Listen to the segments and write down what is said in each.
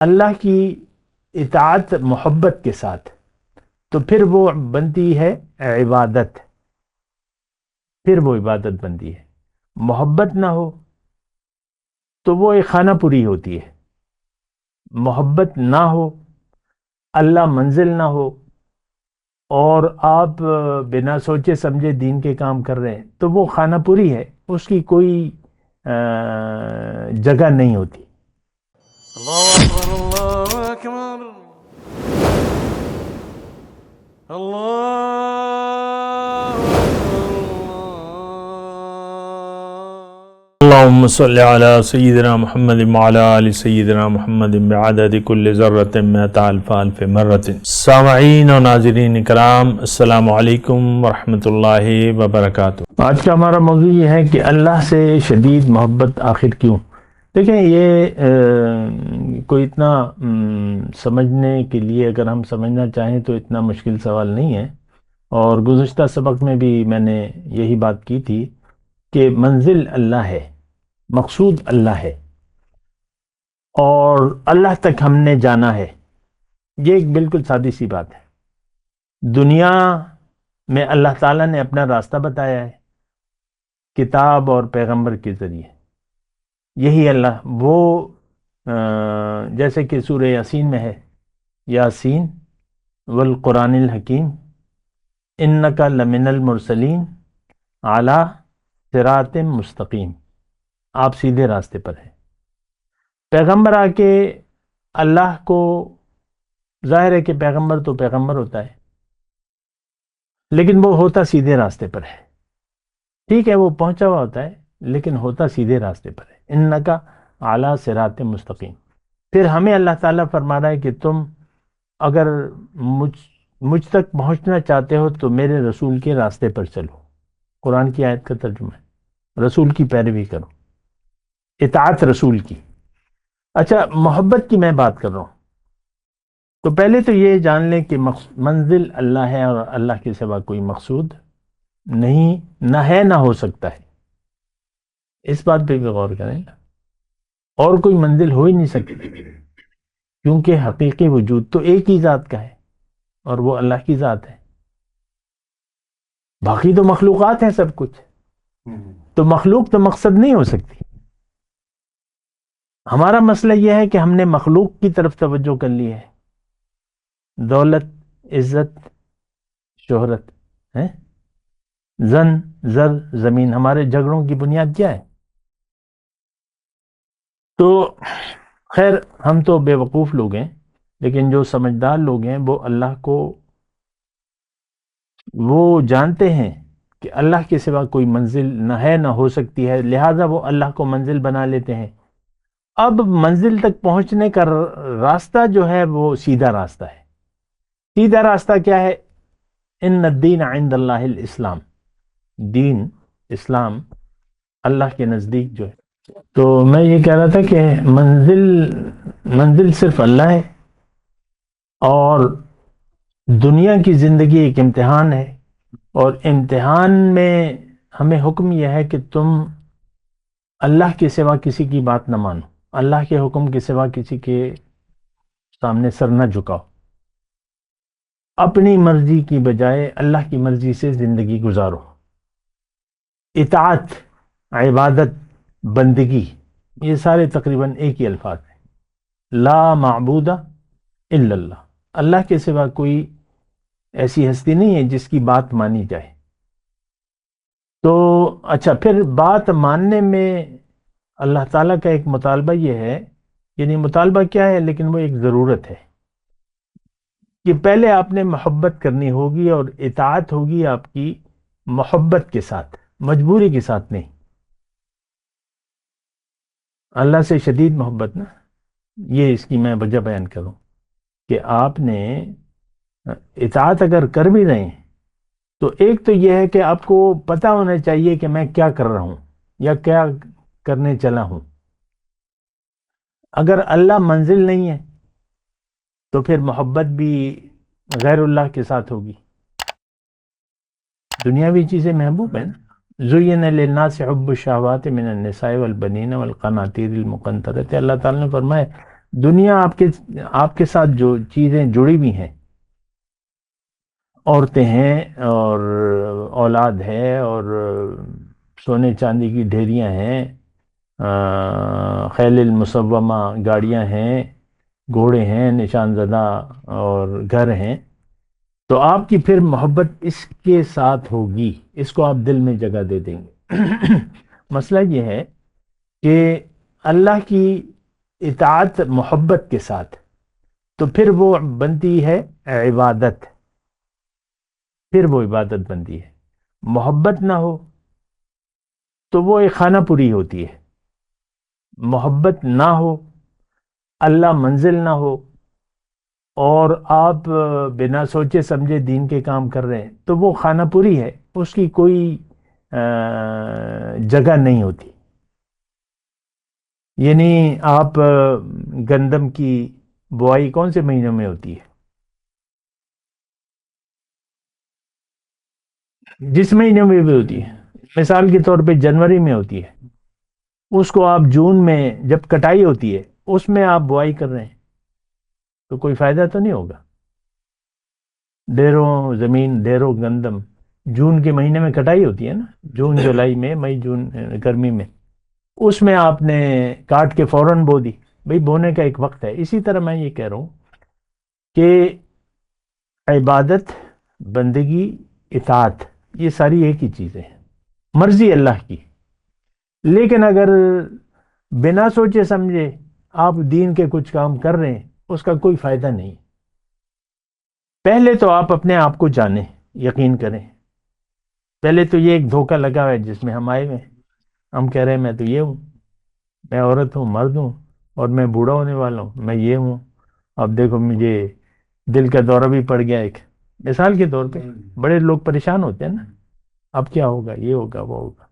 اللہ کی اطاعت محبت کے ساتھ تو پھر وہ بنتی ہے عبادت، پھر وہ عبادت بنتی ہے۔ محبت نہ ہو تو وہ ایک خانہ پوری ہوتی ہے، محبت نہ ہو، اللہ منزل نہ ہو، اور آپ بنا سوچے سمجھے دین کے کام کر رہے ہیں تو وہ خانہ پوری ہے، اس کی کوئی جگہ نہیں ہوتی۔ اللہ اکبر اللہ اکبر اللہ اللهم صل على سيدنا محمد وعلى آل سيدنا محمد بعدد كل ذرة مئة ألف ألف مرة۔ سامعین اور ناظرین کرام، السلام علیکم ورحمۃ اللہ وبرکاتہ۔ آج کا ہمارا موضوع یہ ہے کہ اللہ سے شدید محبت آخر کیوں؟ دیکھیں، یہ کوئی اتنا سمجھنے کے لیے اگر ہم سمجھنا چاہیں تو اتنا مشکل سوال نہیں ہے، اور گزشتہ سبق میں بھی میں نے یہی بات کی تھی کہ منزل اللہ ہے، مقصود اللہ ہے، اور اللہ تک ہم نے جانا ہے۔ یہ ایک بالکل سادی سی بات ہے۔ دنیا میں اللہ تعالیٰ نے اپنا راستہ بتایا ہے کتاب اور پیغمبر کے ذریعے، یہی اللہ وہ جیسے کہ سورہ یاسین میں ہے، یاسین والقرآن الحکیم انک لمن المرسلین علی صراط مستقیم، آپ سیدھے راستے پر ہیں۔ پیغمبر آ کے اللہ کو، ظاہر ہے کہ پیغمبر تو پیغمبر ہوتا ہے لیکن وہ ہوتا سیدھے راستے پر ہے، ٹھیک ہے، وہ پہنچا ہوا ہوتا ہے لیکن ہوتا سیدھے راستے پر ہے۔ انکا علی صراط مستقیم۔ پھر ہمیں اللہ تعالیٰ فرما رہا ہے کہ تم اگر مجھ تک پہنچنا چاہتے ہو تو میرے رسول کے راستے پر چلو۔ قرآن کی آیت کا ترجمہ ہے، رسول کی پیروی کرو، اطاعت رسول کی۔ اچھا، محبت کی میں بات کر رہا ہوں تو پہلے تو یہ جان لیں کہ منزل اللہ ہے اور اللہ کے سوا کوئی مقصود نہیں، نہ ہے نہ ہو سکتا ہے۔ اس بات پہ بھی غور کریں، اور کوئی منزل ہو ہی نہیں سکتی، کیونکہ حقیقی وجود تو ایک ہی ذات کا ہے اور وہ اللہ کی ذات ہے۔ باقی تو مخلوقات ہیں سب کچھ، تو مخلوق تو مقصد نہیں ہو سکتی۔ ہمارا مسئلہ یہ ہے کہ ہم نے مخلوق کی طرف توجہ کر لی ہے، دولت، عزت، شہرت، زن، زر، زمین، ہمارے جھگڑوں کی بنیاد کیا ہے؟ تو خیر، ہم تو بے وقوف لوگ ہیں، لیکن جو سمجھدار لوگ ہیں وہ اللہ کو، وہ جانتے ہیں کہ اللہ کے سوا کوئی منزل نہ ہے نہ ہو سکتی ہے، لہٰذا وہ اللہ کو منزل بنا لیتے ہیں۔ اب منزل تک پہنچنے کا راستہ جو ہے وہ سیدھا راستہ ہے۔ سیدھا راستہ کیا ہے؟ ان الدین عند اللہ الاسلام، دین، اسلام اللہ کے نزدیک جو ہے۔ تو میں یہ کہہ رہا تھا کہ منزل صرف اللہ ہے، اور دنیا کی زندگی ایک امتحان ہے، اور امتحان میں ہمیں حکم یہ ہے کہ تم اللہ کے سوا کسی کی بات نہ مانو، اللہ کے حکم کے سوا کسی کے سامنے سر نہ جھکاؤ، اپنی مرضی کی بجائے اللہ کی مرضی سے زندگی گزارو۔ اطاعت، عبادت، بندگی، یہ سارے تقریباً ایک ہی الفاظ ہیں۔ لا معبود الا اللہ، اللہ کے سوا کوئی ایسی ہستی نہیں ہے جس کی بات مانی جائے۔ تو اچھا، پھر بات ماننے میں اللہ تعالیٰ کا ایک مطالبہ یہ ہے، یعنی مطالبہ کیا ہے، لیکن وہ ایک ضرورت ہے کہ پہلے آپ نے محبت کرنی ہوگی، اور اطاعت ہوگی آپ کی محبت کے ساتھ، مجبوری کے ساتھ نہیں۔ اللہ سے شدید محبت نا، یہ اس کی میں وجہ بیان کروں کہ آپ نے اطاعت اگر کر بھی رہے ہیں تو ایک تو یہ ہے کہ آپ کو پتہ ہونا چاہیے کہ میں کیا کر رہا ہوں یا کیا کرنے چلا ہوں۔ اگر اللہ منزل نہیں ہے تو پھر محبت بھی غیر اللہ کے ساتھ ہوگی۔ دنیاوی چیزیں محبوب ہیں نا۔ زُيِّنَ لِلنَّاسِ حُبُّ الشَّهَوَاتِ مِنَ النِّسَاءِ وَالْبَنِينَ وَالْقَنَاطِيرِ الْمُقَنطَرَةِ، اللہ تعالیٰ نے فرمایا دنیا آپ کے ساتھ جو چیزیں جڑی ہوئی ہیں، عورتیں ہیں اور اولاد ہے اور سونے چاندی کی ڈھیریاں ہیں، خیل المسومہ گاڑیاں ہیں، گھوڑے ہیں نشان زدہ، اور گھر ہیں، تو آپ کی پھر محبت اس کے ساتھ ہوگی، اس کو آپ دل میں جگہ دے دیں گے۔ مسئلہ یہ ہے کہ اللہ کی اطاعت محبت کے ساتھ، تو پھر وہ بنتی ہے عبادت، پھر وہ عبادت بنتی ہے۔ محبت نہ ہو تو وہ ایک خانہ پوری ہوتی ہے، محبت نہ ہو، اللہ منزل نہ ہو، اور آپ بنا سوچے سمجھے دین کے کام کر رہے ہیں، تو وہ خانہ پوری ہے، اس کی کوئی جگہ نہیں ہوتی۔ یعنی آپ گندم کی بوائی کون سے مہینوں میں ہوتی ہے؟ جس مہینے میں بھی ہوتی ہے، مثال کے طور پہ جنوری میں ہوتی ہے، اس کو آپ جون میں جب کٹائی ہوتی ہے اس میں آپ بوائی کر رہے ہیں، تو کوئی فائدہ تو نہیں ہوگا۔ ڈھیروں زمین، ڈھیروں گندم جون کے مہینے میں کٹائی ہوتی ہے نا، جون جولائی میں، مئی جون گرمی میں، اس میں آپ نے کاٹ کے فوراً بو دی، بھئی بونے کا ایک وقت ہے۔ اسی طرح میں یہ کہہ رہا ہوں کہ عبادت، بندگی، اطاعت، یہ ساری ایک ہی چیزیں ہیں، مرضی اللہ کی، لیکن اگر بنا سوچے سمجھے آپ دین کے کچھ کام کر رہے ہیں، اس کا کوئی فائدہ نہیں۔ پہلے تو آپ اپنے آپ کو جانیں، یقین کریں۔ پہلے تو یہ ایک دھوکہ لگا ہوا ہے جس میں ہم آئے ہوئے ہیں، ہم کہہ رہے ہیں میں تو یہ ہوں، میں عورت ہوں، مرد ہوں، اور میں بوڑھا ہونے والا ہوں، میں یہ ہوں، اب دیکھو مجھے دل کا دورہ بھی پڑ گیا ایک، مثال کے طور پہ۔ بڑے لوگ پریشان ہوتے ہیں نا، اب کیا ہوگا، یہ ہوگا، وہ ہوگا،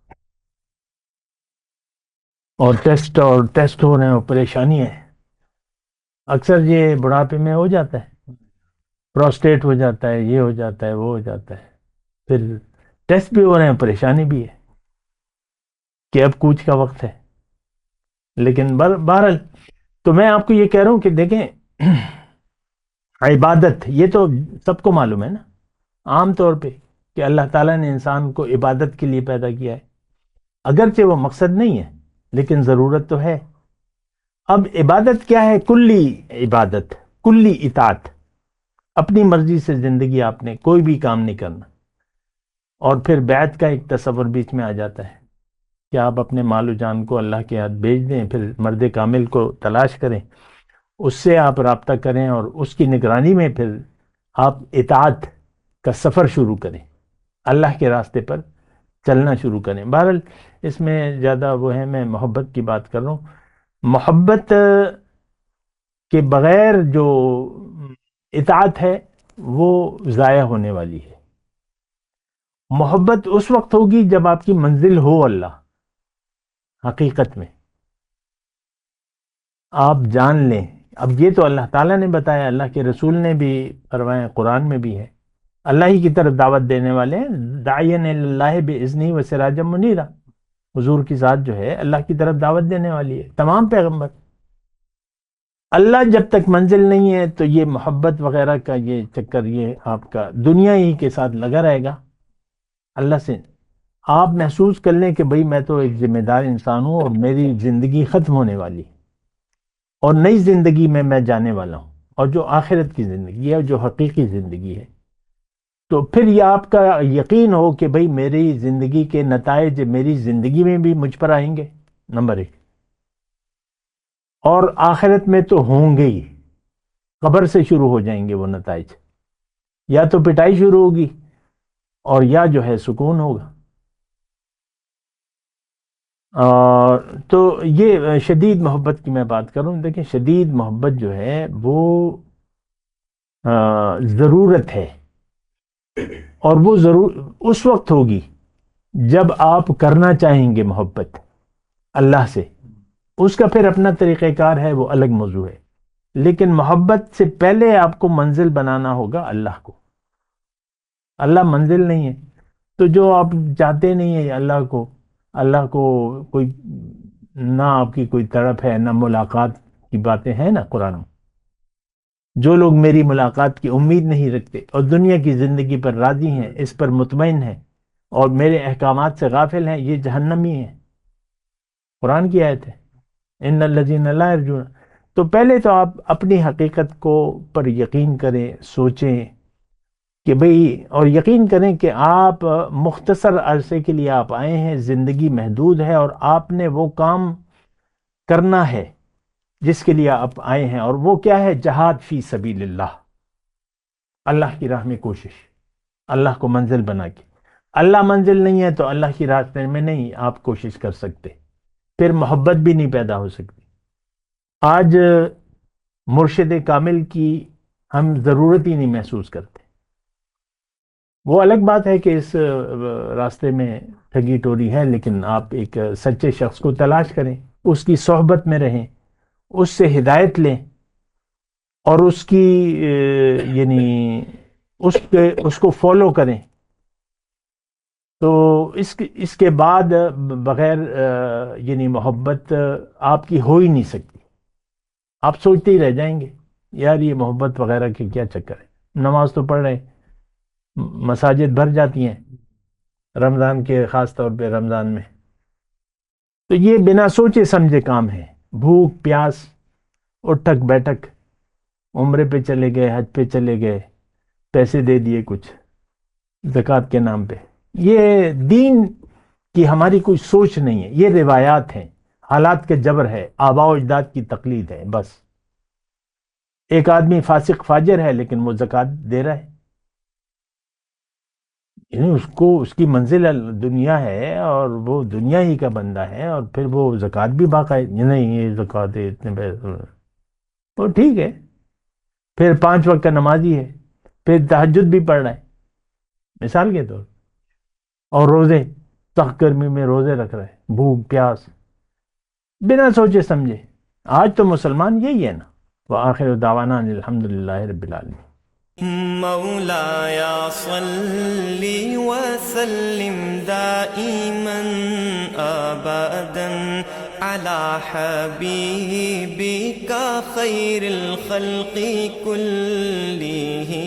اور ٹیسٹ ہو رہے ہیں، اور پریشانی ہے۔ اکثر یہ بڑھاپے میں ہو جاتا ہے، پروسٹیٹ ہو جاتا ہے، یہ ہو جاتا ہے، وہ ہو جاتا ہے، پھر ٹیسٹ بھی ہو رہے ہیں، پریشانی بھی ہے کہ اب کوچ کا وقت ہے۔ لیکن بہرحال تو میں آپ کو یہ کہہ رہا ہوں کہ دیکھیں، عبادت یہ تو سب کو معلوم ہے نا عام طور پہ، کہ اللہ تعالیٰ نے انسان کو عبادت کے لیے پیدا کیا ہے، اگرچہ وہ مقصد نہیں ہے لیکن ضرورت تو ہے۔ اب عبادت کیا ہے؟ کلی عبادت، کلی اطاعت، اپنی مرضی سے زندگی آپ نے کوئی بھی کام نہیں کرنا، اور پھر بیعت کا ایک تصور بیچ میں آ جاتا ہے کہ آپ اپنے مال و جان کو اللہ کے ہاتھ بھیج دیں، پھر مرد کامل کو تلاش کریں، اس سے آپ رابطہ کریں، اور اس کی نگرانی میں پھر آپ اطاعت کا سفر شروع کریں، اللہ کے راستے پر چلنا شروع کریں۔ بہرحال اس میں زیادہ وہ ہے، میں محبت کی بات کر رہا ہوں۔ محبت کے بغیر جو اطاعت ہے وہ ضائع ہونے والی ہے۔ محبت اس وقت ہوگی جب آپ کی منزل ہو اللہ، حقیقت میں آپ جان لیں۔ اب یہ تو اللہ تعالیٰ نے بتایا، اللہ کے رسول نے بھی فرمایا، قرآن میں بھی ہے، اللہ ہی کی طرف دعوت دینے والے ہیں، داعین اللہ باذنہ و سراجا منیرا، حضور کی ذات جو ہے اللہ کی طرف دعوت دینے والی ہے، تمام پیغمبر۔ اللہ جب تک منزل نہیں ہے تو یہ محبت وغیرہ کا یہ چکر، یہ آپ کا دنیا ہی کے ساتھ لگا رہے گا۔ اللہ سے آپ محسوس کر لیں کہ بھئی میں تو ایک ذمہ دار انسان ہوں، اور میری زندگی ختم ہونے والی، اور نئی زندگی میں جانے والا ہوں، اور جو آخرت کی زندگی ہے، جو حقیقی زندگی ہے، تو پھر یہ آپ کا یقین ہو کہ بھئی میری زندگی کے نتائج میری زندگی میں بھی مجھ پر آئیں گے، نمبر ایک، اور آخرت میں تو ہوں گے ہی، قبر سے شروع ہو جائیں گے وہ نتائج، یا تو پٹائی شروع ہوگی، اور یا جو ہے سکون ہوگا۔ تو یہ شدید محبت کی میں بات کر رہا ہوں۔ دیکھیں شدید محبت جو ہے وہ ضرورت ہے، اور وہ ضرور اس وقت ہوگی جب آپ کرنا چاہیں گے محبت اللہ سے، اس کا پھر اپنا طریقہ کار ہے، وہ الگ موضوع ہے، لیکن محبت سے پہلے آپ کو منزل بنانا ہوگا اللہ کو۔ اللہ منزل نہیں ہے، تو جو آپ چاہتے نہیں ہیں اللہ کو کوئی نہ آپ کی کوئی طرف ہے، نہ ملاقات کی باتیں ہیں نا قرآن میں. جو لوگ میری ملاقات کی امید نہیں رکھتے اور دنیا کی زندگی پر راضی ہیں، اس پر مطمئن ہیں اور میرے احکامات سے غافل ہیں، یہ جہنمی ہیں. قرآن کی آیت ہے. ان الذین لا یرجون. تو پہلے تو آپ اپنی حقیقت کو پر یقین کریں، سوچیں کہ بھئی، اور یقین کریں کہ آپ مختصر عرصے کے لیے آپ آئے ہیں، زندگی محدود ہے اور آپ نے وہ کام کرنا ہے جس کے لیے آپ آئے ہیں. اور وہ کیا ہے؟ جہاد فی سبیل اللہ، اللہ کی راہ میں کوشش، اللہ کو منزل بنا کے. اللہ منزل نہیں ہے تو اللہ کی راستے میں نہیں آپ کوشش کر سکتے، پھر محبت بھی نہیں پیدا ہو سکتی. آج مرشد کامل کی ہم ضرورت ہی نہیں محسوس کرتے. وہ الگ بات ہے کہ اس راستے میں ٹھگی ٹوری ہے، لیکن آپ ایک سچے شخص کو تلاش کریں، اس کی صحبت میں رہیں، اس سے ہدایت لیں اور اس کی یعنی اس کو فالو کریں. تو اس کے بعد بغیر یعنی محبت آپ کی ہو ہی نہیں سکتی. آپ سوچتے ہی رہ جائیں گے یار یہ محبت وغیرہ کے کیا چکر ہے. نماز تو پڑھ رہے، مساجد بھر جاتی ہیں رمضان کے، خاص طور پہ رمضان میں. تو یہ بنا سوچے سمجھے کام ہے. بھوک پیاس، اٹھک بیٹھک، عمرے پہ چلے گئے، حج پہ چلے گئے، پیسے دے دیے کچھ زکوٰۃ کے نام پہ. یہ دین کی ہماری کوئی سوچ نہیں ہے، یہ روایات ہیں، حالات کے جبر ہے، آباء و اجداد کی تقلید ہے بس. ایک آدمی فاسق فاجر ہے لیکن وہ زکوٰۃ دے رہا ہے، یعنی اس کی منزل دنیا ہے اور وہ دنیا ہی کا بندہ ہے، اور پھر وہ زکوٰۃ بھی باقاعدہ نہیں، یہ زکوٰۃ ہے اتنے پیسے، تو ٹھیک ہے. پھر 5 وقت کا نمازی ہے، پھر تہجد بھی پڑھ رہا ہے مثال کے طور، اور روزے، سخت گرمی میں روزے رکھ رہے ہیں، بھوک پیاس بنا سوچے سمجھے. آج تو مسلمان یہی ہے نا. وآخر دعوانا الحمدللہ رب العالمین. مولاي صل وسلم دائما أبدا على حبيبك خير الخلق كلهم.